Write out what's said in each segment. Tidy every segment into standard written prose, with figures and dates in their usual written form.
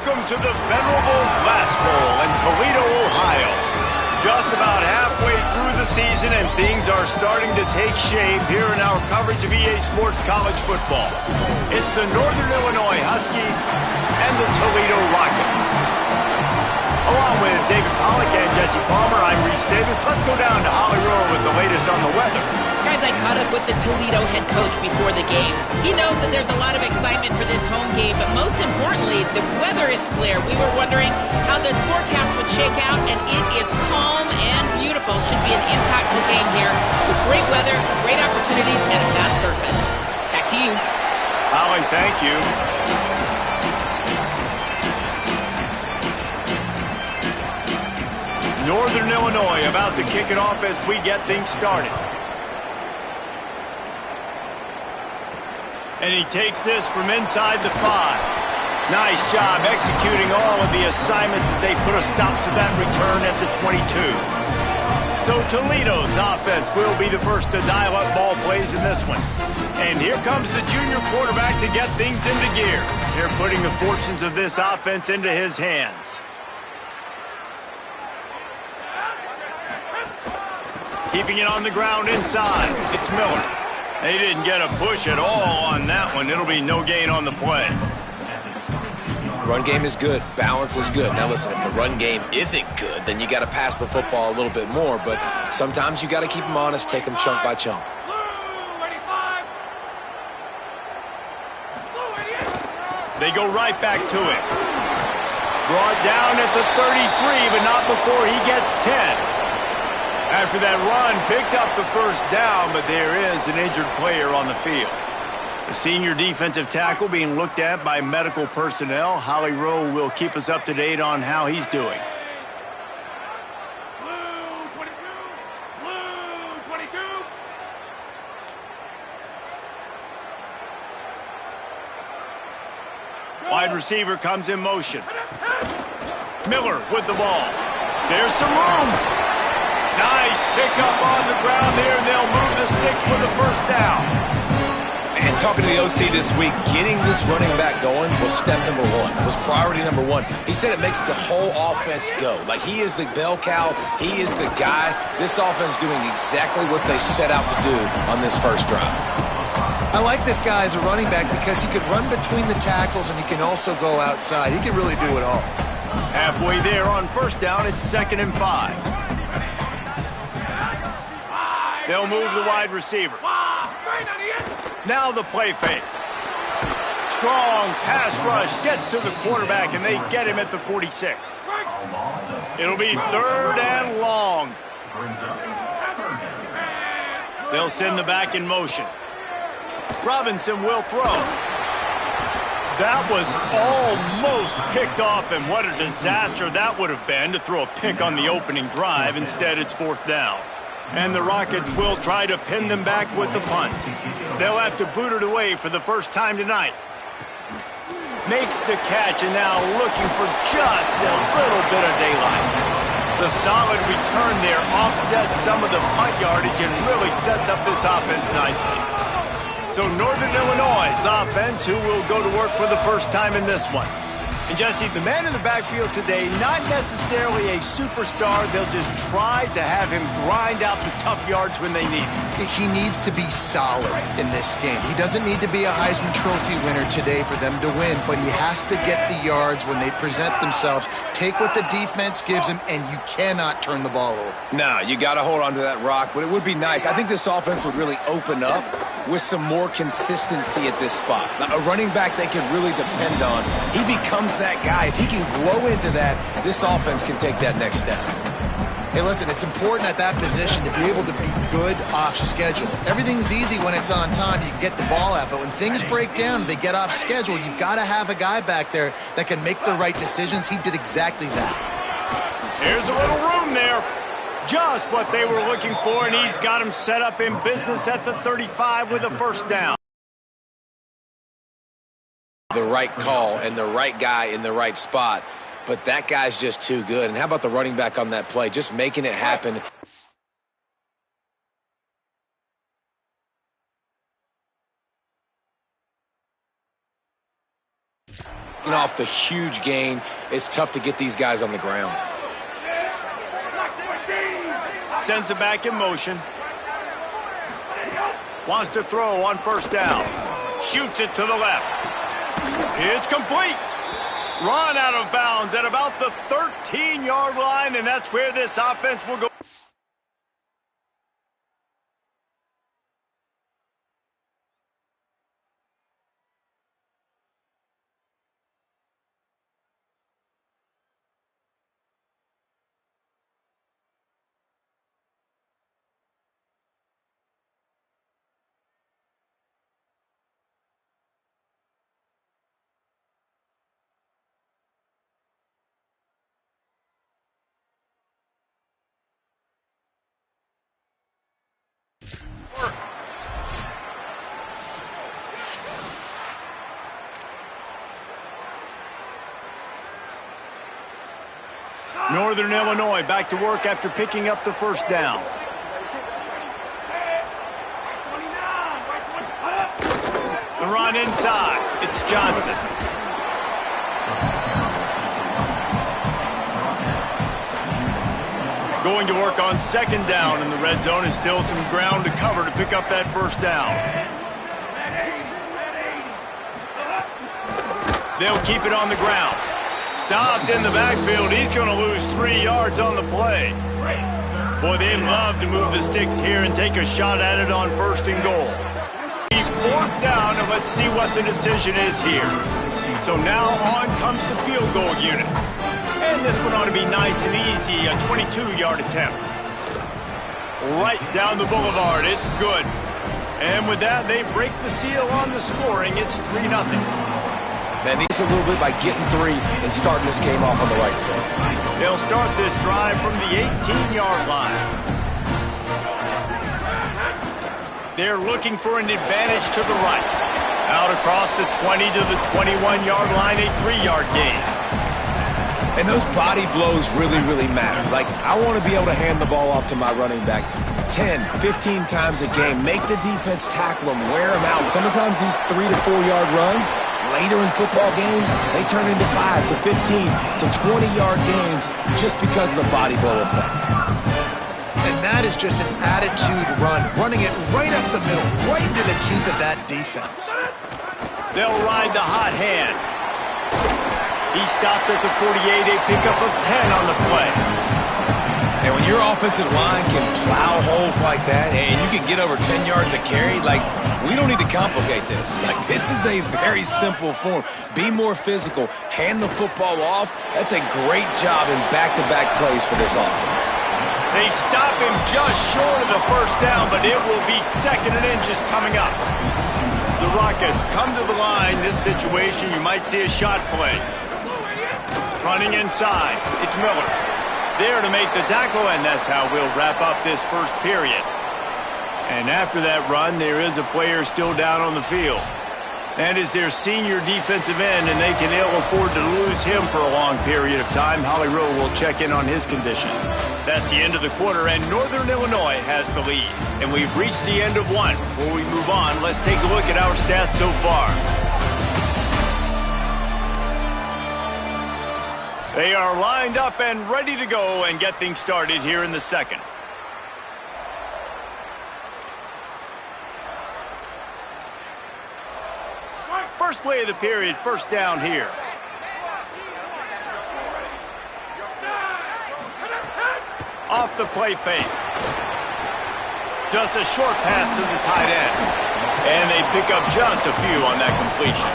Welcome to the venerable Glass Bowl in Toledo, Ohio. Just about halfway through the season and things are starting to take shape here in our coverage of EA Sports College Football. It's the Northern Illinois Huskies and the Toledo Rockets. Along with David Pollack and Jesse Palmer, I'm Reese Davis. Let's go down to Holly Rowe with the latest on the weather. Guys, I caught up with the Toledo head coach before the game. He knows that there's a lot of excitement for this home game, but most importantly, the weather is clear. We were wondering how the forecast would shake out, and it is calm and beautiful. Should be an impactful game here with great weather, great opportunities, and a fast surface. Back to you. Holly, thank you. Northern Illinois about to kick it off as we get things started. And he takes this from inside the 5. Nice job executing all of the assignments as they put a stop to that return at the 22. So Toledo's offense will be the first to dial up ball plays in this one. And here comes the junior quarterback to get things into gear. They're putting the fortunes of this offense into his hands. Keeping it on the ground inside. It's Miller. They didn't get a push at all on that one. It'll be no gain on the play. Run game is good. Balance is good. Now listen, if the run game isn't good, then you got to pass the football a little bit more. But sometimes you got to keep them honest, take them chunk by chunk. They go right back to it. Brought down at the 33, but not before he gets 10. After that run, picked up the first down, but there is an injured player on the field. The senior defensive tackle being looked at by medical personnel. Holly Rowe will keep us up to date on how he's doing. Blue 22! Blue 22! Wide receiver comes in motion. Miller with the ball. There's some room. Nice pickup on the ground there, and they'll move the sticks with the first down. And talking to the OC this week, getting this running back going was step number one. It was priority number one. He said it makes the whole offense go. Like, he is the bell cow. He is the guy. This offense doing exactly what they set out to do on this first drive. I like this guy as a running back because he could run between the tackles and he can also go outside. He can really do it all. Halfway there on first down, it's 2nd and 5. They'll move the wide receiver. Now the play fake. Strong pass rush gets to the quarterback, and they get him at the 46. It'll be 3rd and long. They'll send the back in motion. Robinson will throw. That was almost picked off, and what a disaster that would have been to throw a pick on the opening drive. Instead, it's 4th down. And the Rockets will try to pin them back with the punt. They'll have to boot it away for the first time tonight. Makes the catch, and now looking for just a little bit of daylight. The solid return there offsets some of the punt yardage and really sets up this offense nicely. So Northern Illinois' the offense who will go to work for the first time in this one. And Jesse, the man in the backfield today, not necessarily a superstar. They'll just try to have him grind out the tough yards when they need him. He needs to be solid in this game. He doesn't need to be a Heisman Trophy winner today for them to win, but he has to get the yards when they present themselves. Take what the defense gives him, and you cannot turn the ball over. No, you got to hold on to that rock, but it would be nice. I think this offense would really open up with some more consistency at this spot. Now, a running back they can really depend on. He becomes that guy. If he can grow into that, this offense can take that next step. Hey, listen, it's important at that position to be able to be good off schedule. Everything's easy when it's on time. You can get the ball out, but when things break down, they get off schedule. You've got to have a guy back there that can make the right decisions. He did exactly that. Here's a little room there. Just what they were looking for, and he's got him set up in business at the 35 with a first down. The right call and the right guy in the right spot, but that guy's just too good. And how about the running back on that play, just making it happen? off the huge gain, it's tough to get these guys on the ground. Sends it back in motion. Wants to throw on first down. Shoots it to the left. It's complete. Run out of bounds at about the 13-yard line, and that's where this offense will go. Northern Illinois back to work after picking up the first down. The run inside. It's Johnson. Going to work on second down in the red zone, and still some ground to cover to pick up that first down. They'll keep it on the ground. Stopped in the backfield. He's going to lose 3 yards on the play. Boy, they'd love to move the sticks here and take a shot at it on first and goal. Fourth down, and let's see what the decision is here. So now on comes the field goal unit. And this one ought to be nice and easy, a 22-yard attempt. Right down the boulevard, it's good. And with that, they break the seal on the scoring. It's 3-0. Man, these a little bit by getting 3 and starting this game off on the right foot. They'll start this drive from the 18-yard line. They're looking for an advantage to the right. Out across the 20 to the 21-yard line, a 3-yard gain. And those body blows really, really matter. Like, I want to be able to hand the ball off to my running back 10, 15 times a game. Make the defense tackle them, wear them out. Sometimes these 3 to 4-yard runs, later in football games, they turn into 5 to 15 to 20-yard gains just because of the body blow effect. And that is just an attitude run, running it right up the middle, right into the teeth of that defense. They'll ride the hot hand. He stopped at the 48, a pickup of 10 on the play. And when your offensive line can plow holes like that and you can get over 10 yards a carry, like, we don't need to complicate this. Like, this is a very simple form. Be more physical. Hand the football off. That's a great job in back-to-back plays for this offense. They stop him just short of the first down, but it will be 2nd and inches coming up. The Rockets come to the line. This situation, you might see a shot play. Running inside, it's Miller. There to make the tackle, and that's how we'll wrap up this first period. And after that run, there is a player still down on the field. That is their senior defensive end, and they can ill afford to lose him for a long period of time. Holly Rowe will check in on his condition. That's the end of the quarter, and Northern Illinois has the lead. And we've reached the end of one. Before we move on, let's take a look at our stats so far. They are lined up and ready to go and get things started here in the second. First play of the period, first down here. Off the play fake. Just a short pass to the tight end. And they pick up just a few on that completion.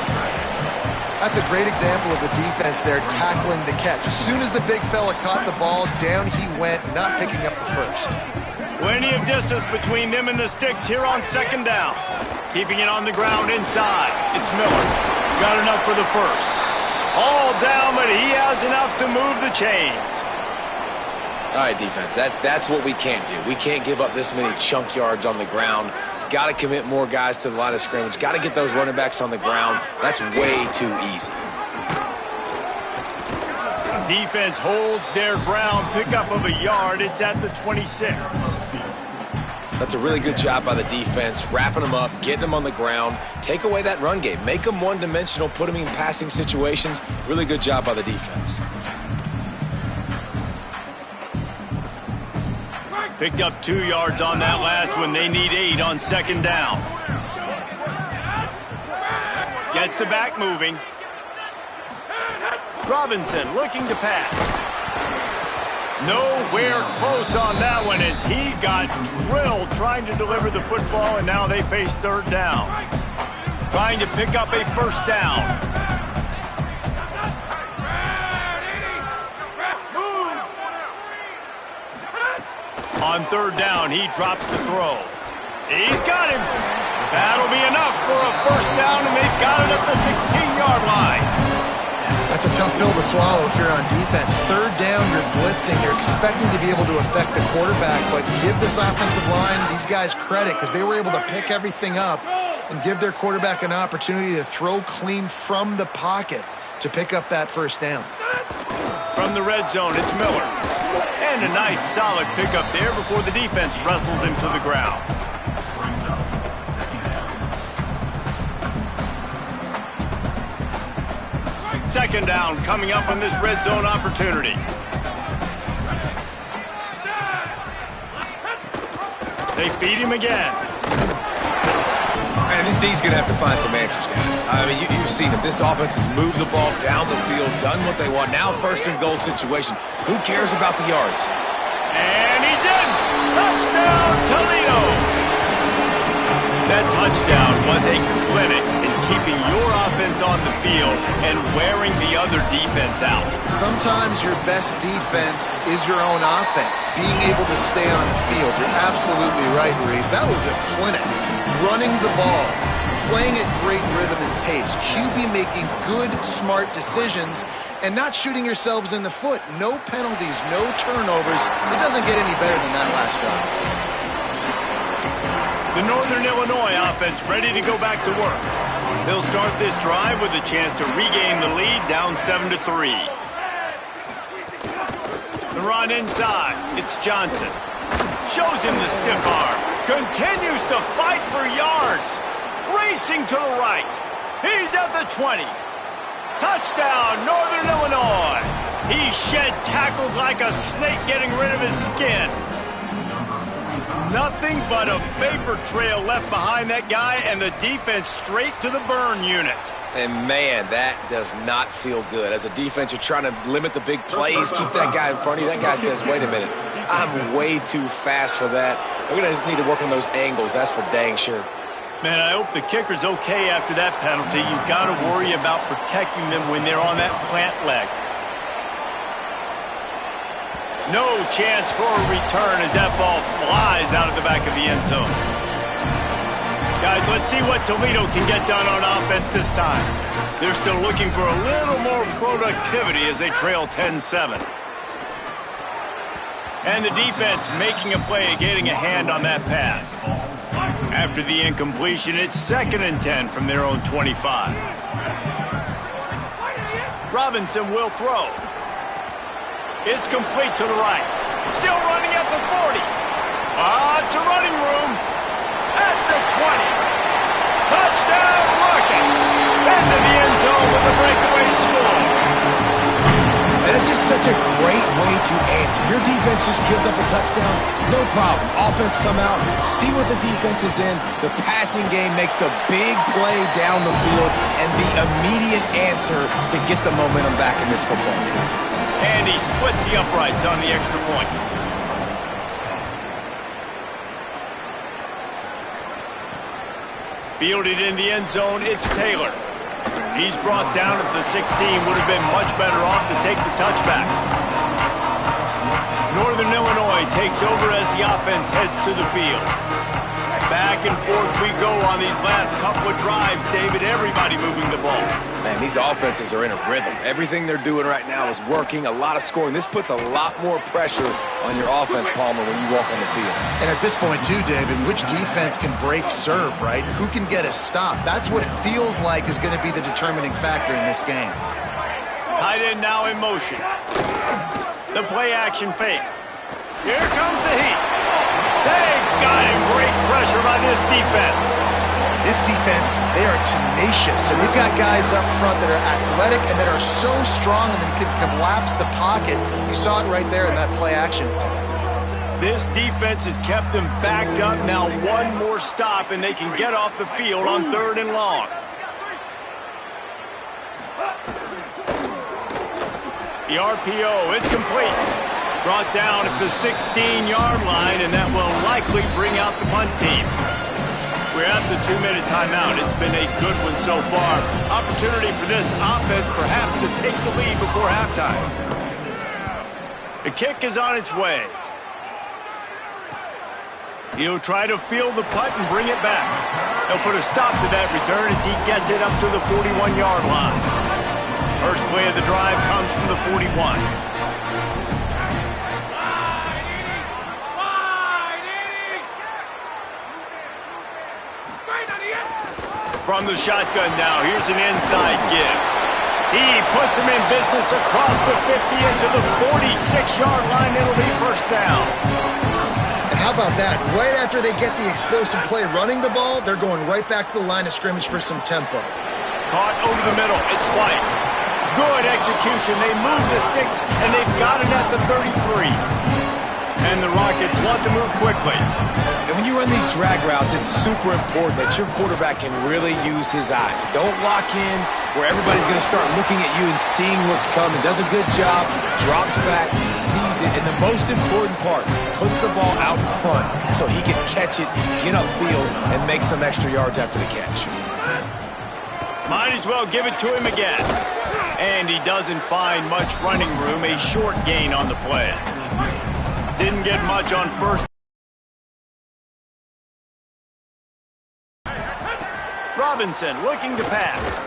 That's a great example of the defense there tackling the catch. As soon as the big fella caught the ball, down he went, not picking up the first. Plenty of distance between them and the sticks here on second down. Keeping it on the ground inside. It's Miller. Got enough for the first. All down, but he has enough to move the chains. All right, defense, that's what we can't do. We can't give up this many chunk yards on the ground. Got to commit more guys to the line of scrimmage. Got to get those running backs on the ground. That's way too easy. Defense holds their ground. Pickup of a yard. It's at the 26. That's a really good job by the defense, wrapping them up, getting them on the ground. Take away that run game. Make them one-dimensional, put them in passing situations. Really good job by the defense. Picked up 2 yards on that last one. They need 8 on second down. Gets the back moving. Robinson looking to pass. Nowhere close on that one as he got drilled trying to deliver the football, and now they face third down. Trying to pick up a first down. On third down, he drops the throw. He's got him. That'll be enough for a first down, and they've got it at the 16-yard line. That's a tough pill to swallow if you're on defense. Third down, you're blitzing. You're expecting to be able to affect the quarterback, but give this offensive line, these guys, credit because they were able to pick everything up and give their quarterback an opportunity to throw clean from the pocket to pick up that first down. From the red zone, it's Miller. And a nice, solid pickup there before the defense wrestles him to the ground. Second down coming up on this red zone opportunity. They feed him again. Man, this D's going to have to find some answers, guys. I mean, you've seen him. This offense has moved the ball down the field, done what they want. Now first and goal situation. Who cares about the yards? And he's in! Touchdown, Toledo! That touchdown was a clinic in keeping your offense on the field and wearing the other defense out. Sometimes your best defense is your own offense, being able to stay on the field. You're absolutely right, Reese. That was a clinic. Running the ball, playing at great rhythm and pace. QB making good, smart decisions and not shooting yourselves in the foot. No penalties, no turnovers. It doesn't get any better than that last drive. The Northern Illinois offense ready to go back to work. They'll start this drive with a chance to regain the lead down 7-3. The run inside. It's Johnson. Shows him the stiff arm. Continues to fight for yards. Racing to the right. He's at the 20. Touchdown, Northern Illinois. He shed tackles like a snake getting rid of his skin. Nothing but a vapor trail left behind that guy, and the defense straight to the burn unit. And, man, that does not feel good. As a defense, you're trying to limit the big plays, keep that guy in front of you. That guy says, wait a minute, I'm way too fast for that. We're going to just need to work on those angles. That's for dang sure. Man, I hope the kicker's okay after that penalty. You've got to worry about protecting them when they're on that plant leg. No chance for a return as that ball flies out of the back of the end zone. Guys, let's see what Toledo can get done on offense this time. They're still looking for a little more productivity as they trail 10-7. And the defense making a play, getting a hand on that pass. After the incompletion, it's 2nd and 10 from their own 25. Robinson will throw. It's complete to the right. Still running at the 40. It's a running room. At the 20. Touchdown, Rockets. Into the end zone with a breakaway score. And it's just such a great way to answer. Your defense just gives up a touchdown, no problem. Offense come out, see what the defense is in. The passing game makes the big play down the field and the immediate answer to get the momentum back in this football game. And he splits the uprights on the extra point. Fielded in the end zone, it's Taylor. He's brought down at the 16, would have been much better off to take the touchback. Northern Illinois takes over as the offense heads to the field. Back and forth we go on these last couple of drives, David. Everybody moving the ball. Man, these offenses are in a rhythm. Everything they're doing right now is working, a lot of scoring. This puts a lot more pressure on your offense, Palmer, when you walk on the field. And at this point, too, David, which defense can break serve, right? Who can get a stop? That's what it feels like is going to be the determining factor in this game. Tight end now in motion. The play action fake. Here comes the heat. They got him pressure by this defense. This defense, they are tenacious, and they've got guys up front that are athletic and that are so strong and that can collapse the pocket. You saw it right there in that play action attempt. This defense has kept them backed up. Now one more stop, and they can get off the field on 3rd and long. The RPO, it's complete. Brought down at the 16-yard line, and that will likely bring out the punt team. We're at the 2-minute timeout. It's been a good one so far. Opportunity for this offense perhaps to take the lead before halftime. The kick is on its way. He'll try to field the punt and bring it back. He'll put a stop to that return as he gets it up to the 41-yard line. First play of the drive comes from the 41. From the shotgun now, here's an inside give. He puts him in business across the 50 into the 46-yard line. It'll be first down. And how about that? Right after they get the explosive play running the ball, they're going right back to the line of scrimmage for some tempo. Caught over the middle. It's White. Good execution. They move the sticks, and they've got it at the 33. And the Rockets want to move quickly. And when you run these drag routes, it's super important that your quarterback can really use his eyes. Don't lock in where everybody's going to start looking at you and seeing what's coming. Does a good job, drops back, sees it, and the most important part, puts the ball out in front so he can catch it, get upfield, and make some extra yards after the catch. Might as well give it to him again. And he doesn't find much running room. A short gain on the play. Didn't get much on first. Robinson looking to pass.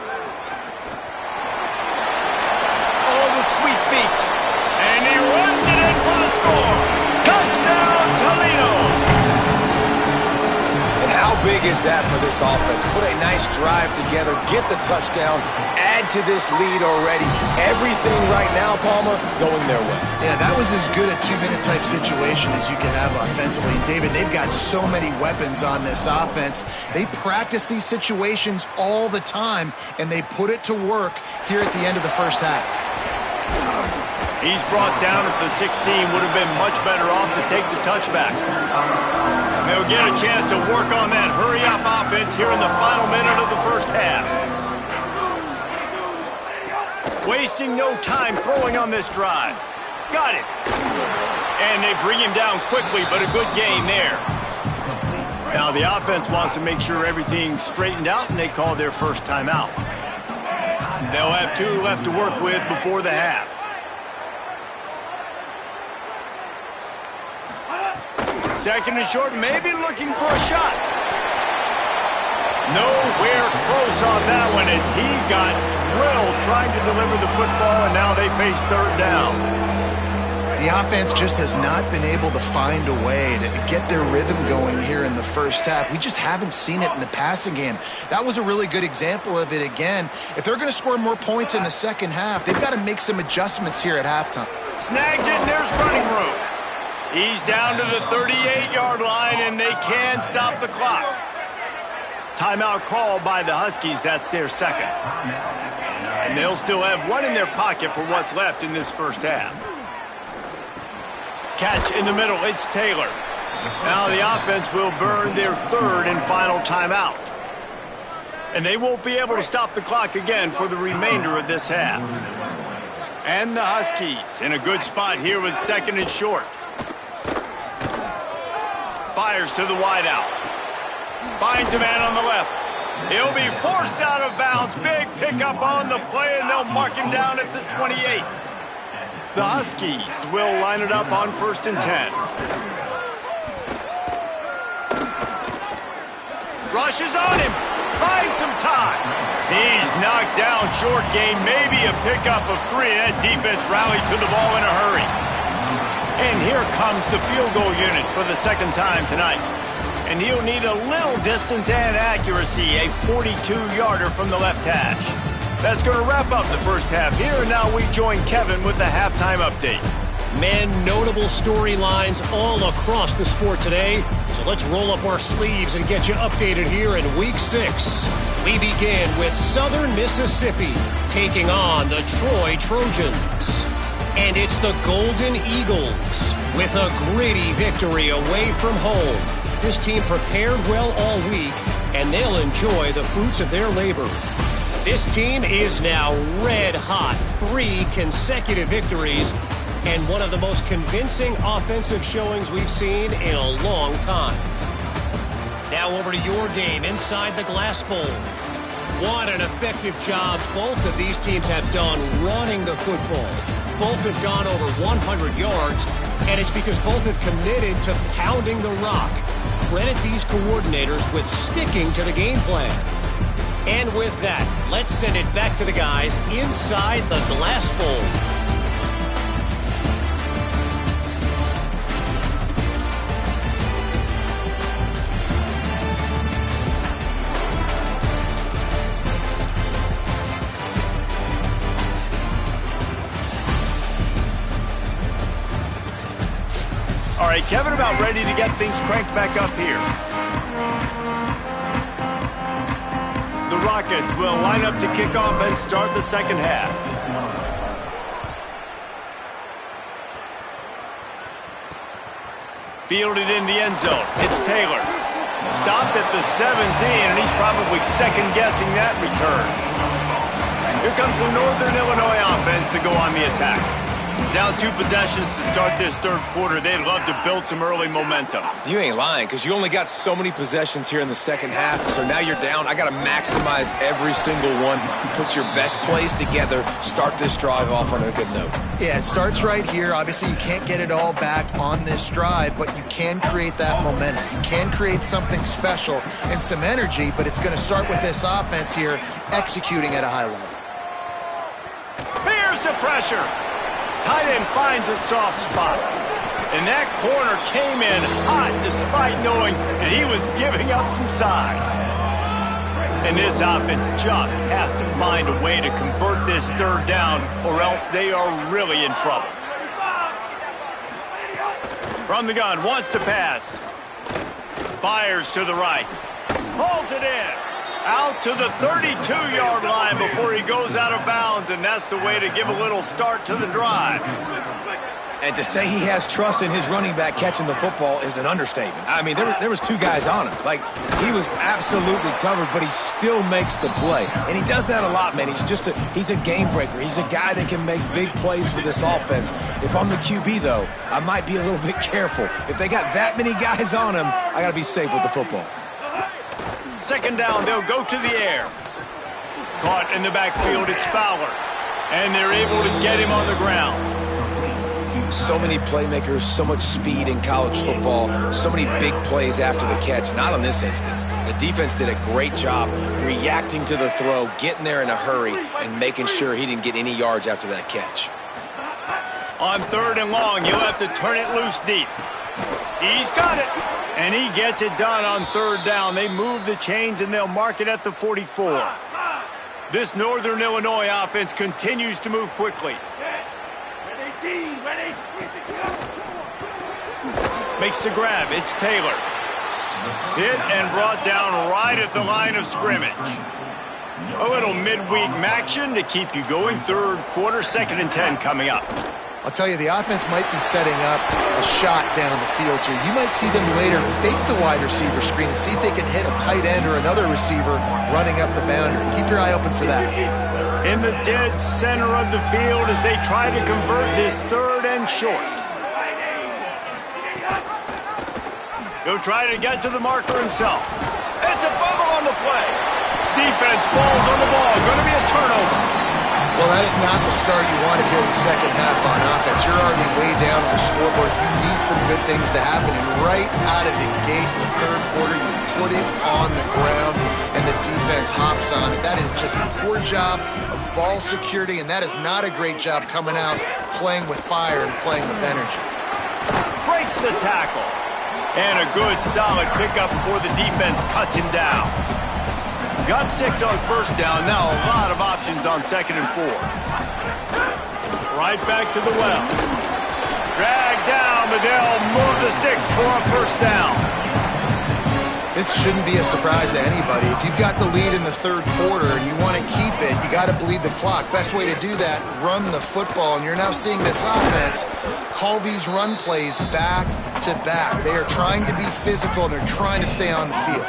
Oh, the sweet feet. And he runs it in for the score. Touchdown, Toledo. And how big is that for this offense? Put a nice drive together, get the touchdown, add to this lead already. Everything right now, Palmer, going their way. Yeah, that was as good a 2-minute type situation as you could have offensively. And David, they've got so many weapons on this offense. They practice these situations all the time, and they put it to work here at the end of the first half. He's brought down at the 16. Would have been much better off to take the touchback. They'll get a chance to work on that hurry-up offense here in the final minute of the first half. Wasting no time throwing on this drive. Got it. And they bring him down quickly, but a good gain there. Now the offense wants to make sure everything's straightened out, and they call their first timeout. They'll have 2 left to work with before the half. Second and short, maybe looking for a shot. Nowhere close on that one as he got drilled trying to deliver the football, and now they face third down. The offense just has not been able to find a way to get their rhythm going here in the first half. We just haven't seen it in the passing game. That was a really good example of it again. If they're going to score more points in the second half, they've got to make some adjustments here at halftime. Snagged it, and there's running room. He's down to the 38-yard line, and they can stop the clock. Timeout called by the Huskies. That's their second. And they'll still have one in their pocket for what's left in this first half. Catch in the middle. It's Taylor. Now the offense will burn their third and final timeout. And they won't be able to stop the clock again for the remainder of this half. And the Huskies in a good spot here with second and short. Fires to the wideout. Finds a man on the left. He'll be forced out of bounds. Big pickup on the play, and they'll mark him down at the 28. The Huskies will line it up on 1st and 10. Rushes on him. Finds some time. He's knocked down. Short gain. Maybe a pickup of 3. That defense rallied to the ball in a hurry. And here comes the field goal unit for the second time tonight. And he'll need a little distance and accuracy, a 42-yarder from the left hash. That's going to wrap up the first half here, and now we join Kevin with the halftime update. Men, notable storylines all across the sport today. So let's roll up our sleeves and get you updated here in Week 6. We begin with Southern Mississippi taking on the Troy Trojans. And it's the Golden Eagles with a gritty victory away from home. This team prepared well all week, and they'll enjoy the fruits of their labor. This team is now red hot. 3 consecutive victories and one of the most convincing offensive showings we've seen in a long time. Now over to your game inside the Glass Bowl. What an effective job both of these teams have done running the football. Both have gone over 100 yards, and it's because both have committed to pounding the rock. Credit these coordinators with sticking to the game plan. And with that, let's send it back to the guys inside the Glass Bowl. All right, Kevin, about ready to get things cranked back up here. The Rockets will line up to kick off and start the second half. Fielded in the end zone. It's Taylor. Stopped at the 17, and he's probably second-guessing that return. Here comes the Northern Illinois offense to go on the attack. Down 2 possessions to start this third quarter. They'd love to build some early momentum. You ain't lying, because you only got so many possessions here in the second half, so now you're down. I got to maximize every single one. Put your best plays together. Start this drive off on a good note. Yeah, it starts right here. Obviously, you can't get it all back on this drive, but you can create that momentum. You can create something special and some energy, but it's going to start with this offense here executing at a high level. Here's the pressure. Tight end finds a soft spot. And that corner came in hot despite knowing that he was giving up some size. And this offense just has to find a way to convert this third down or else they are really in trouble. From the gun, wants to pass. Fires to the right. Pulls it in. Out to the 32-yard line before he goes out of bounds, and that's the way to give a little start to the drive. And to say he has trust in his running back catching the football is an understatement. I mean, there was 2 guys on him. Like, he was absolutely covered, but he still makes the play. And he does that a lot, man. He's a game breaker. He's a guy that can make big plays for this offense. If I'm the QB, though, I might be a little bit careful. If they got that many guys on him, I got to be safe with the football. Second down, they'll go to the air. Caught in the backfield, it's Fowler. And they're able to get him on the ground. So many playmakers, so much speed in college football, so many big plays after the catch. Not in this instance. The defense did a great job reacting to the throw, getting there in a hurry, and making sure he didn't get any yards after that catch. On third and long, you'll have to turn it loose deep. He's got it. And he gets it done on third down. They move the chains, and they'll mark it at the 44. This Northern Illinois offense continues to move quickly. Makes the grab. It's Taylor. Hit and brought down right at the line of scrimmage. A little midweek action to keep you going. Third quarter, 2nd and 10 coming up. I'll tell you, the offense might be setting up a shot down the field here. You might see them later fake the wide receiver screen and see if they can hit a tight end or another receiver running up the boundary. Keep your eye open for that. In the dead center of the field as they try to convert this third and short. He'll try to get to the marker himself. It's a fumble on the play. Defense falls on the ball. Going to be a turnover. Well, that is not the start you wanted here in the second half on offense. You're already way down on the scoreboard. You need some good things to happen. And right out of the gate in the third quarter, you put it on the ground, and the defense hops on it. That is just a poor job of ball security, and that is not a great job coming out, playing with fire and playing with energy. Breaks the tackle. And a good, solid pickup before the defense cuts him down. Got 6 on first down. Now a lot of options on 2nd and 4. Right back to the well. Dragged down, but they'll move the sticks for a first down. This shouldn't be a surprise to anybody. If you've got the lead in the third quarter and you want to keep it, you got to bleed the clock. Best way to do that, run the football. And you're now seeing this offense call these run plays back to back. They are trying to be physical, and they're trying to stay on the field.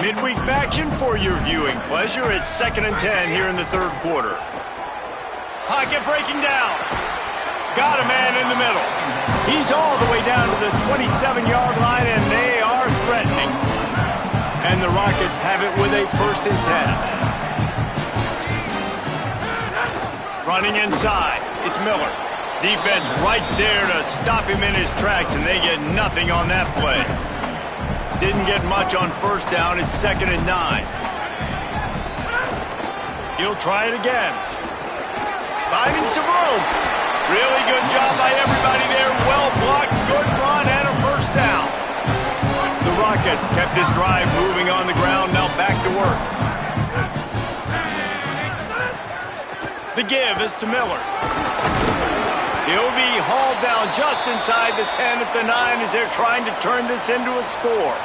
Midweek action for your viewing pleasure. It's 2nd and 10 here in the third quarter. Pocket breaking down. Got a man in the middle. He's all the way down to the 27-yard line, and they are threatening. And the Rockets have it with a 1st and 10. Running inside, it's Miller. Defense right there to stop him in his tracks, and they get nothing on that play. Didn't get much on first down. It's 2nd and 9. He'll try it again. Finding some room. Really good job by everybody there. Well blocked, good run, and a first down. The Rockets kept this drive moving on the ground. Now back to work. The give is to Miller. He'll be hauled down just inside the 10 at the 9 as they're trying to turn this into a score.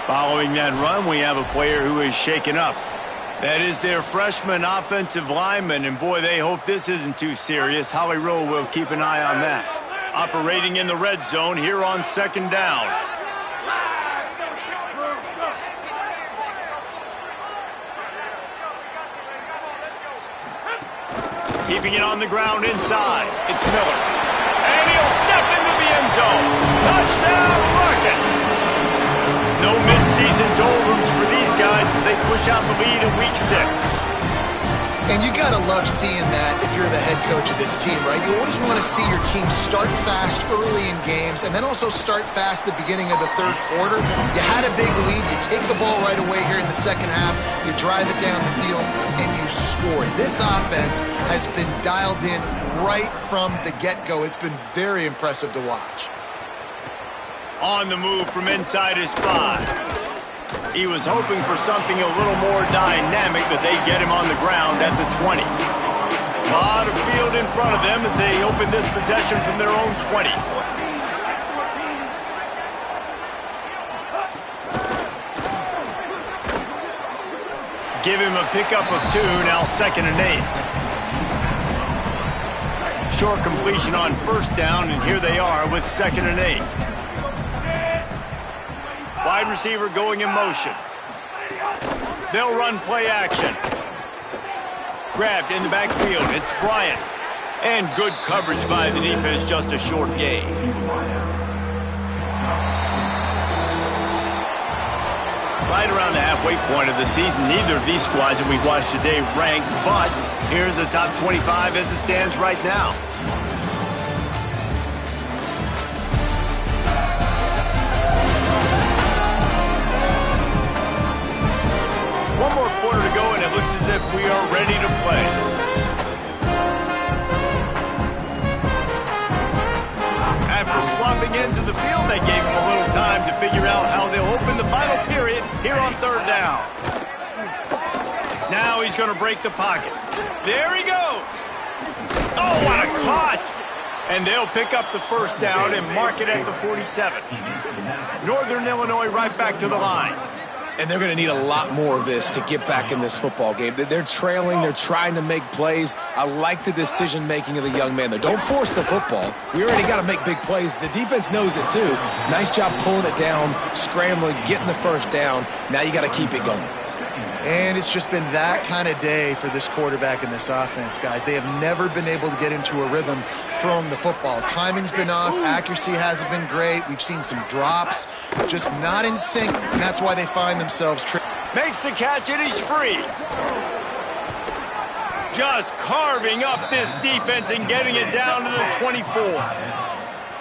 Following that run, we have a player who is shaken up. That is their freshman offensive lineman, and boy, they hope this isn't too serious. Howie Rowe will keep an eye on that. Operating in the red zone here on 2nd down. Keeping it on the ground inside. It's Miller. And he'll step into the end zone. Touchdown, Rockets! No midseason doldrums for these guys as they push out the lead in Week 6. And you got to love seeing that if you're the head coach of this team, right? You always want to see your team start fast early in games and then also start fast at the beginning of the third quarter. You had a big lead. You take the ball right away here in the second half. You drive it down the field, and you score. This offense has been dialed in right from the get-go. It's been very impressive to watch. On the move from inside his 5. He was hoping for something a little more dynamic, but they get him on the ground at the 20. A lot of field in front of them as they open this possession from their own 20. Give him a pickup of 2, now 2nd and 8. Short completion on first down, and here they are with 2nd and 8. Wide receiver going in motion. They'll run play action. Grabbed in the backfield. It's Bryant. And good coverage by the defense, just a short gain. Right around the halfway point of the season, neither of these squads that we've watched today ranked, but here's the top 25 as it stands right now. One more quarter to go, and it looks as if we are ready to play. After swapping into the field, they gave him a little time to figure out how they'll open the final period here on 3rd down. Now he's going to break the pocket. There he goes. Oh, what a cut! And they'll pick up the first down and mark it at the 47. Northern Illinois right back to the line. And they're going to need a lot more of this to get back in this football game. They're trailing. They're trying to make plays. I like the decision-making of the young man, though. Don't force the football. We already got to make big plays. The defense knows it, too. Nice job pulling it down, scrambling, getting the first down. Now you got to keep it going. And it's just been that kind of day for this quarterback and this offense, guys. They have never been able to get into a rhythm throwing the football. Timing's been off. Accuracy hasn't been great. We've seen some drops, just not in sync, and that's why they find themselves makes the catch, and he's free. Just carving up this defense and getting it down to the 24.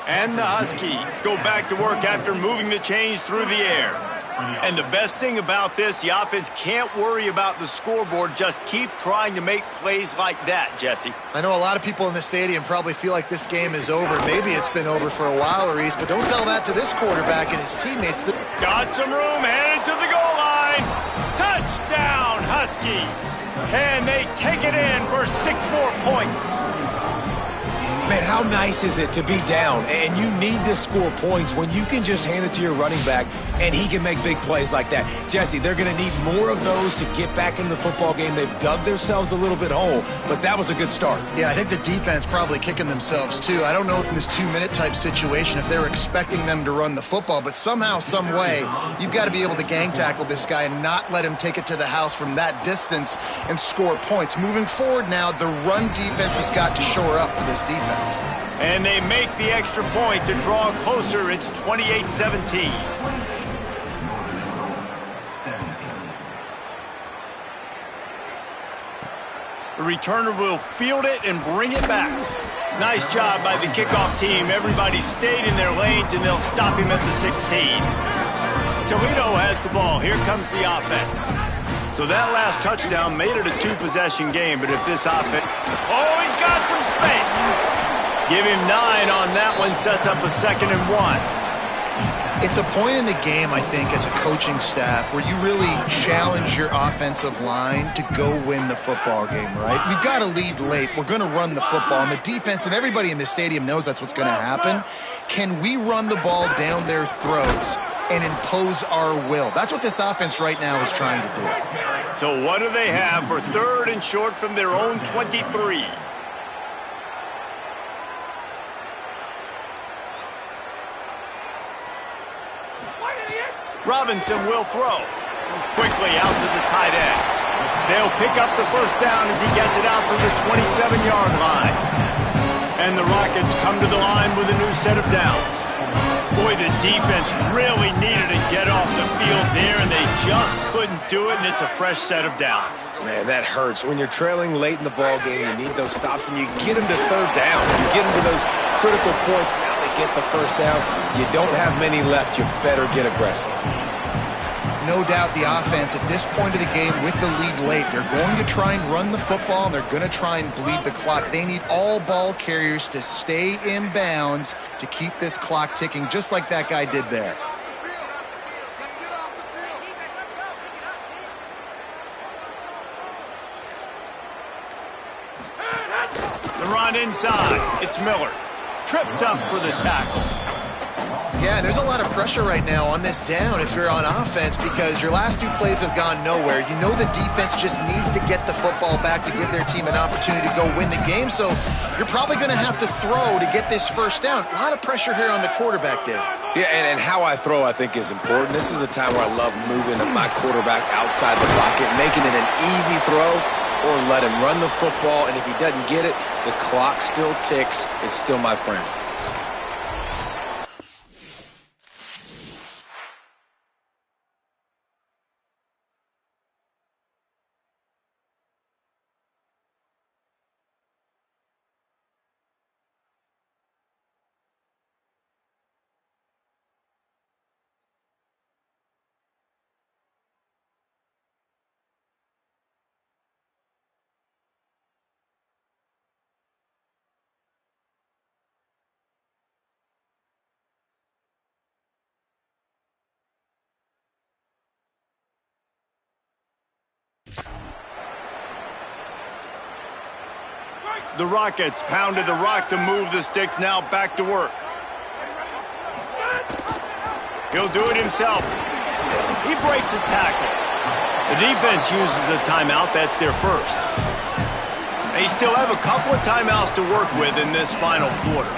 And the Huskies go back to work after moving the chains through the air. And the best thing about this, the offense can't worry about the scoreboard. Just keep trying to make plays like that, Jesse. I know a lot of people in the stadium probably feel like this game is over. Maybe it's been over for a while, Reese, but don't tell that to this quarterback and his teammates. Got some room, headed to the goal line. Touchdown, Huskies. And they take it in for 6 more points. Man, how nice is it to be down and you need to score points when you can just hand it to your running back and he can make big plays like that? Jesse, they're going to need more of those to get back in the football game. They've dug themselves a little bit hole, but that was a good start. Yeah, I think the defense probably kicking themselves too. I don't know if in this 2-minute type situation if they were expecting them to run the football, but somehow, some way, you've got to be able to gang tackle this guy and not let him take it to the house from that distance and score points. Moving forward now, the run defense has got to shore up for this defense. And they make the extra point to draw closer. It's 28-17. The returner will field it and bring it back. Nice job by the kickoff team. Everybody stayed in their lanes, and they'll stop him at the 16. Toledo has the ball. Here comes the offense. So that last touchdown made it a 2-possession game, but if this offense... Oh, he's got some space. Give him 9 on that one, sets up a 2nd and 1. It's a point in the game, I think, as a coaching staff where you really challenge your offensive line to go win the football game, right? We've got to lead late. We're going to run the football, and the defense and everybody in the stadium knows that's what's going to happen. Can we run the ball down their throats and impose our will? That's what this offense right now is trying to do. So what do they have for 3rd and short from their own 23? Robinson will throw. Quickly out to the tight end. They'll pick up the first down as he gets it out to the 27-yard line. And the Rockets come to the line with a new set of downs. Boy, the defense really needed to get off the field there, and they just couldn't do it, and it's a fresh set of downs. Man, that hurts. When you're trailing late in the ball game, you need those stops, and you get them to 3rd down. You get them to those critical points. Now they get the first down. You don't have many left. You better get aggressive. No doubt the offense at this point of the game with the lead late, they're going to try and run the football, and they're going to try and bleed the clock. They need all ball carriers to stay in bounds to keep this clock ticking, just like that guy did there. The run inside. It's Miller. Tripped up for the tackle. Yeah, there's a lot of pressure right now on this down if you're on offense because your last 2 plays have gone nowhere. You know the defense just needs to get the football back to give their team an opportunity to go win the game, so you're probably going to have to throw to get this first down. A lot of pressure here on the quarterback, Dave. Yeah, and how I throw, I think, is important. This is a time where I love moving my quarterback outside the pocket, making it an easy throw, or let him run the football, and if he doesn't get it, the clock still ticks. It's still my friend. The Rockets pounded the rock to move the sticks, now back to work. He'll do it himself. He breaks a tackle. The defense uses a timeout. That's their first. They still have a couple of timeouts to work with in this final quarter.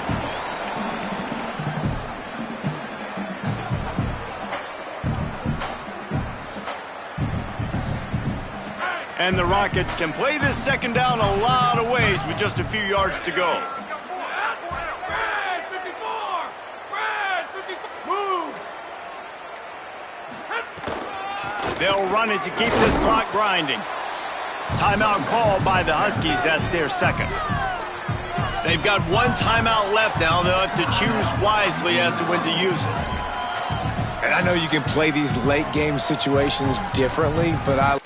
And the Rockets can play this second down a lot of ways with just a few yards to go. Red 54! Red 54! Move! They'll run it to keep this clock grinding. Timeout called by the Huskies. That's their second. They've got 1 timeout left now. They'll have to choose wisely as to when to use it. And I know you can play these late game situations differently, but I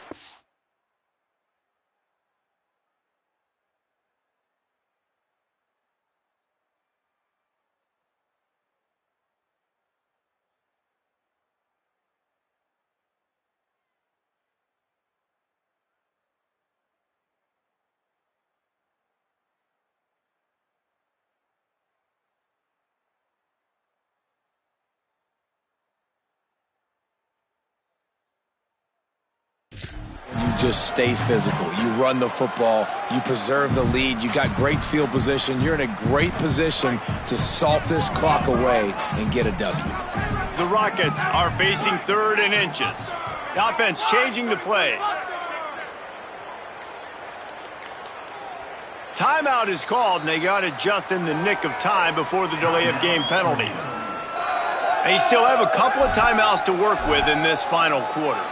just stay physical. You run the football. You preserve the lead. You got great field position. You're in a great position to salt this clock away and get a W. The Rockets are facing 3rd and inches. The offense changing the play. Timeout is called, and they got it just in the nick of time before the delay of game penalty. They still have a couple of timeouts to work with in this final quarter.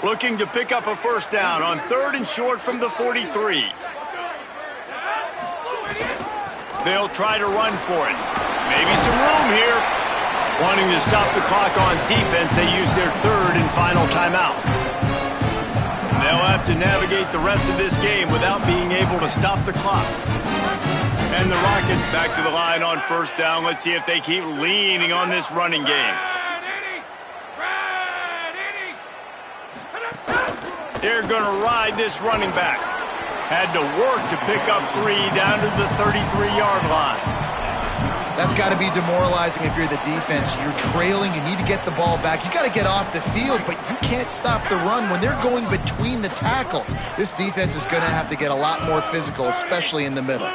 Looking to pick up a first down on 3rd and short from the 43. They'll try to run for it. Maybe some room here. Wanting to stop the clock on defense, they use their 3rd and final timeout. And they'll have to navigate the rest of this game without being able to stop the clock. And the Rockets back to the line on first down. Let's see if they keep leaning on this running game. They're going to ride this running back. Had to work to pick up 3 down to the 33-yard line. That's got to be demoralizing if you're the defense. You're trailing. You need to get the ball back. You got to get off the field, but you can't stop the run when they're going between the tackles. This defense is going to have to get a lot more physical, especially in the middle.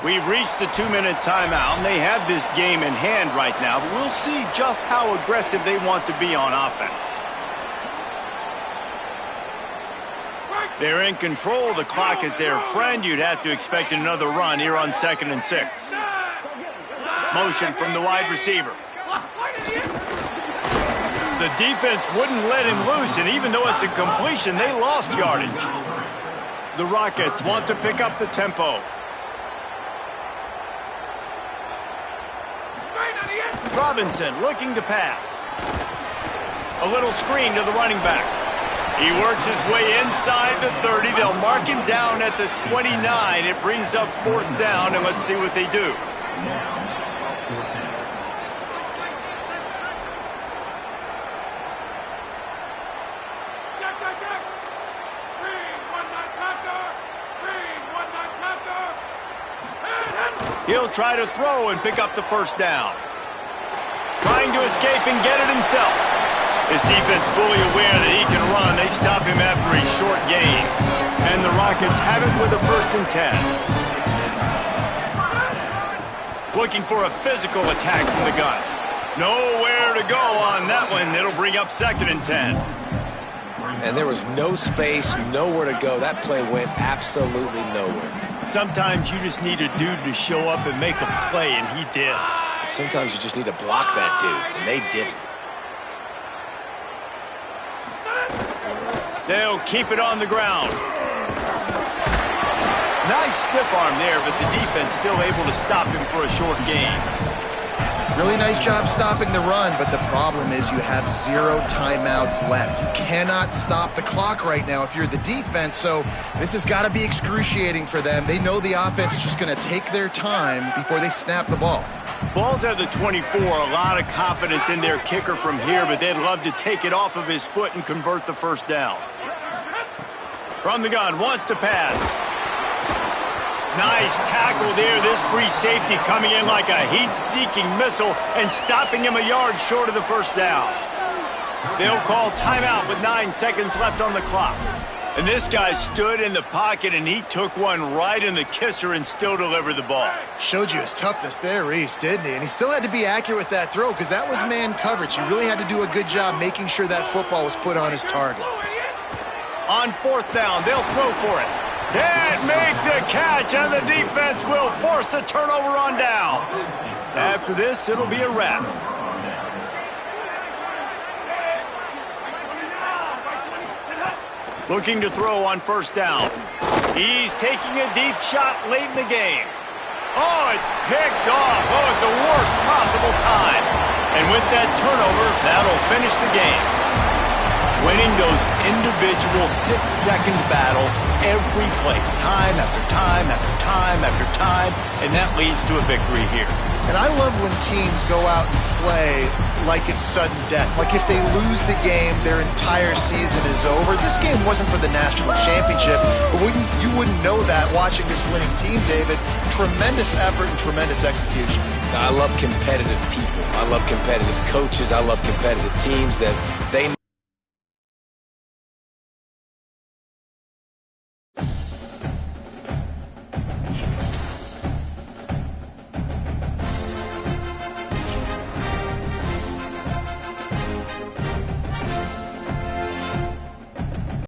We've reached the 2-minute timeout, and they have this game in hand right now, but we'll see just how aggressive they want to be on offense. They're in control. The clock is their friend. You'd have to expect another run here on 2nd and 6. Motion from the wide receiver. The defense wouldn't let him loose, and even though it's a completion, they lost yardage. The Rockets want to pick up the tempo. Robinson looking to pass. A little screen to the running back. He works his way inside the 30. They'll mark him down at the 29. It brings up 4th down, and let's see what they do. He'll try to throw and pick up the first down. Trying to escape and get it himself. His defense fully aware that he can run. They stop him after a short gain. And the Rockets have it with a 1st and 10. Looking for a physical attack from the gun. Nowhere to go on that one. It'll bring up 2nd and 10. And there was no space, nowhere to go. That play went absolutely nowhere. Sometimes you just need a dude to show up and make a play, and he did. Sometimes you just need to block that dude, and they didn't. They'll keep it on the ground. Nice stiff arm there, but the defense still able to stop him for a short gain. Really nice job stopping the run, but the problem is you have 0 timeouts left. You cannot stop the clock right now if you're the defense, so this has got to be excruciating for them. They know the offense is just going to take their time before they snap the ball. Ball's at the 24, a lot of confidence in their kicker from here, but they'd love to take it off of his foot and convert the first down. From the gun, wants to pass. Nice tackle there. This free safety coming in like a heat-seeking missile and stopping him a yard short of the first down. They'll call timeout with 9 seconds left on the clock. And this guy stood in the pocket, and he took one right in the kisser and still delivered the ball. Showed you his toughness there, Reese, didn't he? And he still had to be accurate with that throw because that was man coverage. He really had to do a good job making sure that football was put on his target. On 4th down, they'll throw for it. Can't make the catch, and the defense will force the turnover on downs. After this, it'll be a wrap. Looking to throw on 1st down. He's taking a deep shot late in the game. Oh, it's picked off. Oh, at the worst possible time. And with that turnover, that'll finish the game. winning those individual 6-second battles every play, time after time after time after time, and that leads to a victory here. And I love when teams go out and play like it's sudden death. Like if they lose the game, their entire season is over. This game wasn't for the national championship, but you wouldn't know that watching this winning team, David. Tremendous effort and tremendous execution. I love competitive people. I love competitive coaches. I love competitive teams that they